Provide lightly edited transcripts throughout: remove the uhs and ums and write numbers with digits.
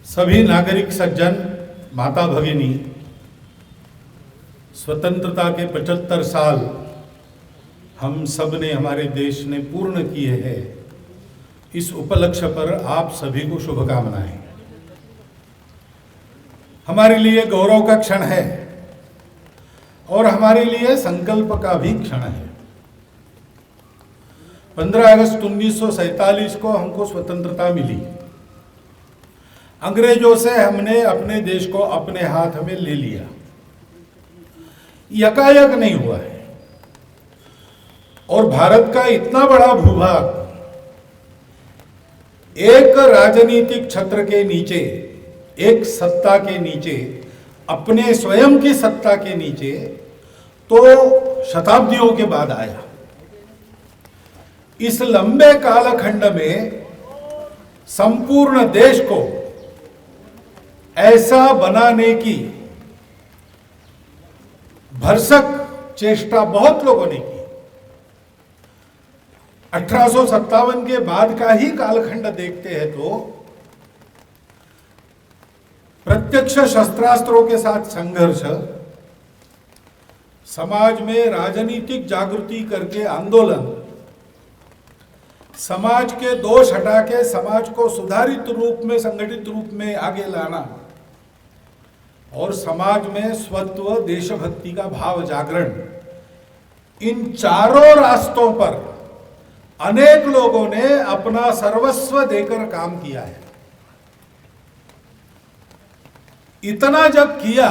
सभी नागरिक सज्जन, माता भगिनी, स्वतंत्रता के 75 साल हम सब ने, हमारे देश ने पूर्ण किए हैं। इस उपलक्ष्य पर आप सभी को शुभकामनाएं। हमारे लिए गौरव का क्षण है और हमारे लिए संकल्प का भी क्षण है। 15 अगस्त 1947 को हमको स्वतंत्रता मिली। अंग्रेजों से हमने अपने देश को अपने हाथ में ले लिया। यकायक नहीं हुआ है और भारत का इतना बड़ा भूभाग एक राजनीतिक छत्र के नीचे, एक सत्ता के नीचे, अपने स्वयं की सत्ता के नीचे तो शताब्दियों के बाद आया। इस लंबे कालखंड में संपूर्ण देश को ऐसा बनाने की भरसक चेष्टा बहुत लोगों ने की। 1857 के बाद का ही कालखंड देखते हैं तो प्रत्यक्ष शस्त्रास्त्रों के साथ संघर्ष, समाज में राजनीतिक जागृति करके आंदोलन, समाज के दोष हटा के समाज को सुधारित रूप में, संगठित रूप में आगे लाना और समाज में स्वत्व, देशभक्ति का भाव जागरण, इन चारों रास्तों पर अनेक लोगों ने अपना सर्वस्व देकर काम किया है। इतना जब किया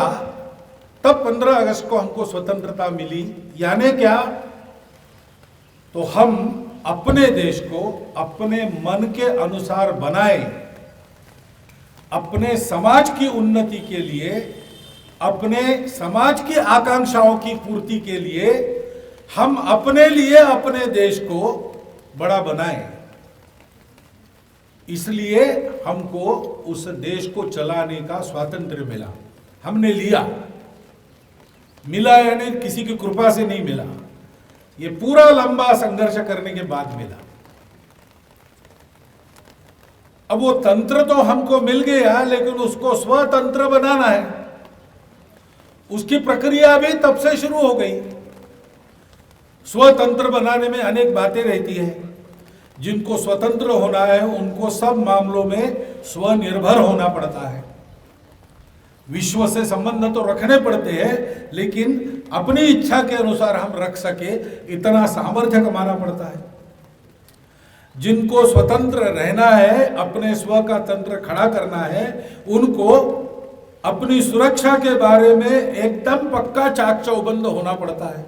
तब 15 अगस्त को हमको स्वतंत्रता मिली। यानी क्या? तो हम अपने देश को अपने मन के अनुसार बनाए, अपने समाज की उन्नति के लिए, अपने समाज की आकांक्षाओं की पूर्ति के लिए हम अपने लिए अपने देश को बड़ा बनाए। इसलिए हमको उस देश को चलाने का स्वातंत्र्य मिला। हमने लिया, मिला यानी किसी की कृपा से नहीं मिला, ये पूरा लंबा संघर्ष करने के बाद मिला। अब वो तंत्र तो हमको मिल गया, लेकिन उसको स्वतंत्र बनाना है। उसकी प्रक्रिया भी तब से शुरू हो गई। स्वतंत्र बनाने में अनेक बातें रहती हैं। जिनको स्वतंत्र होना है उनको सब मामलों में स्वनिर्भर होना पड़ता है। विश्व से संबंध तो रखने पड़ते हैं, लेकिन अपनी इच्छा के अनुसार हम रख सके इतना सामर्थ्य कमाना पड़ता है। जिनको स्वतंत्र रहना है, अपने स्व का तंत्र खड़ा करना है, उनको अपनी सुरक्षा के बारे में एकदम पक्का चाक चौबंद होना पड़ता है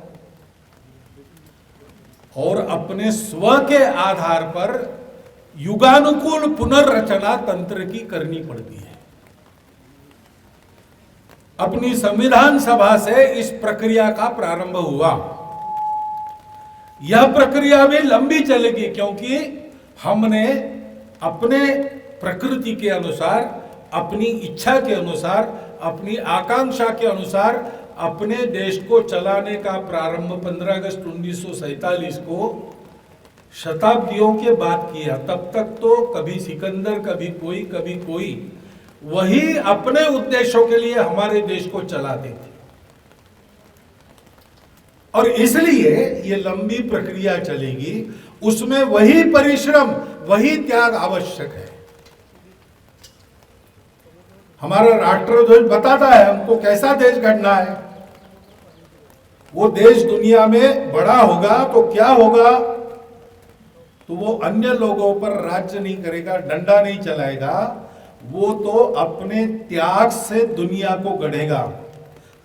और अपने स्व के आधार पर युगानुकूल पुनर्रचना तंत्र की करनी पड़ती है। अपनी संविधान सभा से इस प्रक्रिया का प्रारंभ हुआ। यह प्रक्रिया भी लंबी चलेगी, क्योंकि हमने अपने प्रकृति के अनुसार, अपनी इच्छा के अनुसार, अपनी आकांक्षा के अनुसार अपने देश को चलाने का प्रारंभ 15 अगस्त 1947 को शताब्दियों के बाद किया। तब तक तो कभी सिकंदर, कभी कोई वही अपने उद्देश्यों के लिए हमारे देश को चलाते थे। और इसलिए ये लंबी प्रक्रिया चलेगी। उसमें वही परिश्रम, वही त्याग आवश्यक है। हमारा राष्ट्रध्वज बताता है हमको कैसा देश गढ़ना है। वो देश दुनिया में बड़ा होगा तो क्या होगा? तो वो अन्य लोगों पर राज्य नहीं करेगा, डंडा नहीं चलाएगा। वो तो अपने त्याग से दुनिया को गढ़ेगा,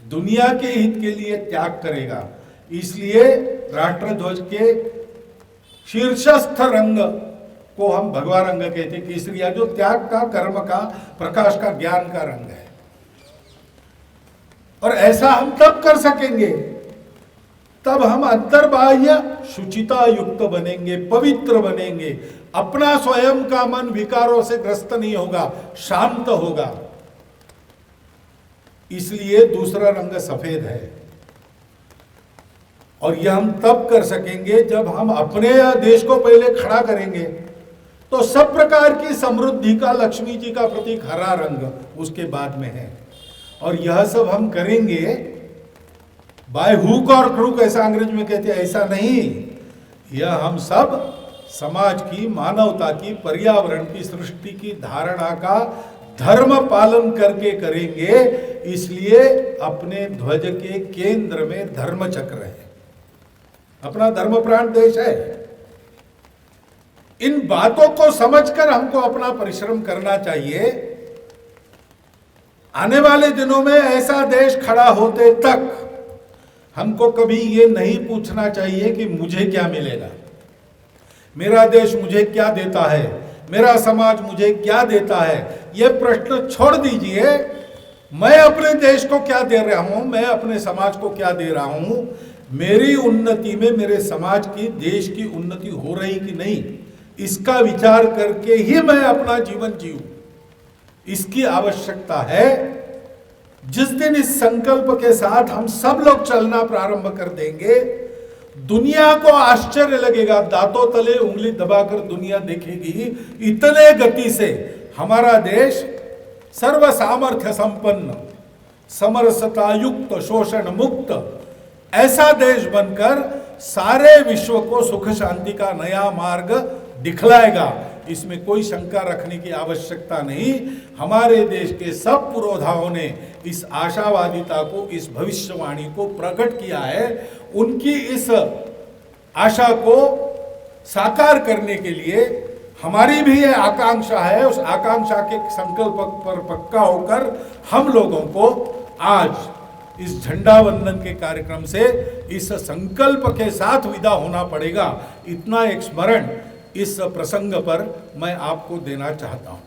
दुनिया के हित के लिए त्याग करेगा। इसलिए राष्ट्रध्वज के शीर्षस्थ रंग को हम भगवा रंग कहते हैं, केसरिया, जो त्याग का, कर्म का, प्रकाश का, ज्ञान का रंग है। और ऐसा हम तब कर सकेंगे तब हम अंतर्बाह्य शुचिता युक्त बनेंगे, पवित्र बनेंगे। अपना स्वयं का मन विकारों से ग्रस्त नहीं होगा, शांत होगा। इसलिए दूसरा रंग सफेद है। और यह हम तब कर सकेंगे जब हम अपने देश को पहले खड़ा करेंगे, तो सब प्रकार की समृद्धि का, लक्ष्मी जी का प्रतीक हरा रंग उसके बाद में है। और यह सब हम करेंगे बाय हुक और क्रूक, ऐसा अंग्रेज में कहते हैं, ऐसा नहीं। यह हम सब समाज की, मानवता की, पर्यावरण की, सृष्टि की धारणा का धर्म पालन करके करेंगे। इसलिए अपने ध्वज के केंद्र में धर्म चक्र है, अपना धर्म प्राण देश है। इन बातों को समझकर हमको अपना परिश्रम करना चाहिए। आने वाले दिनों में ऐसा देश खड़ा होते तक हमको कभी ये नहीं पूछना चाहिए कि मुझे क्या मिलेगा, मेरा देश मुझे क्या देता है, मेरा समाज मुझे क्या देता है। यह प्रश्न छोड़ दीजिए। मैं अपने देश को क्या दे रहा हूं, मैं अपने समाज को क्या दे रहा हूं, मेरी उन्नति में मेरे समाज की, देश की उन्नति हो रही कि नहीं, इसका विचार करके ही मैं अपना जीवन जीऊं, इसकी आवश्यकता है। जिस दिन इस संकल्प के साथ हम सब लोग चलना प्रारंभ कर देंगे, दुनिया को आश्चर्य लगेगा। दांतों तले उंगली दबाकर दुनिया देखेगी, इतने गति से हमारा देश सर्व सामर्थ्य संपन्न, समरसता युक्त, शोषण मुक्त ऐसा देश बनकर सारे विश्व को सुख शांति का नया मार्ग दिखलाएगा। इसमें कोई शंका रखने की आवश्यकता नहीं। हमारे देश के सब पुरोधाओं ने इस आशावादिता को, इस भविष्यवाणी को प्रकट किया है। उनकी इस आशा को साकार करने के लिए हमारी भी ये आकांक्षा है। उस आकांक्षा के संकल्प पर पक्का होकर हम लोगों को आज इस झंडा वंदन के कार्यक्रम से इस संकल्प के साथ विदा होना पड़ेगा। इतना एक स्मरण इस प्रसंग पर मैं आपको देना चाहता हूं।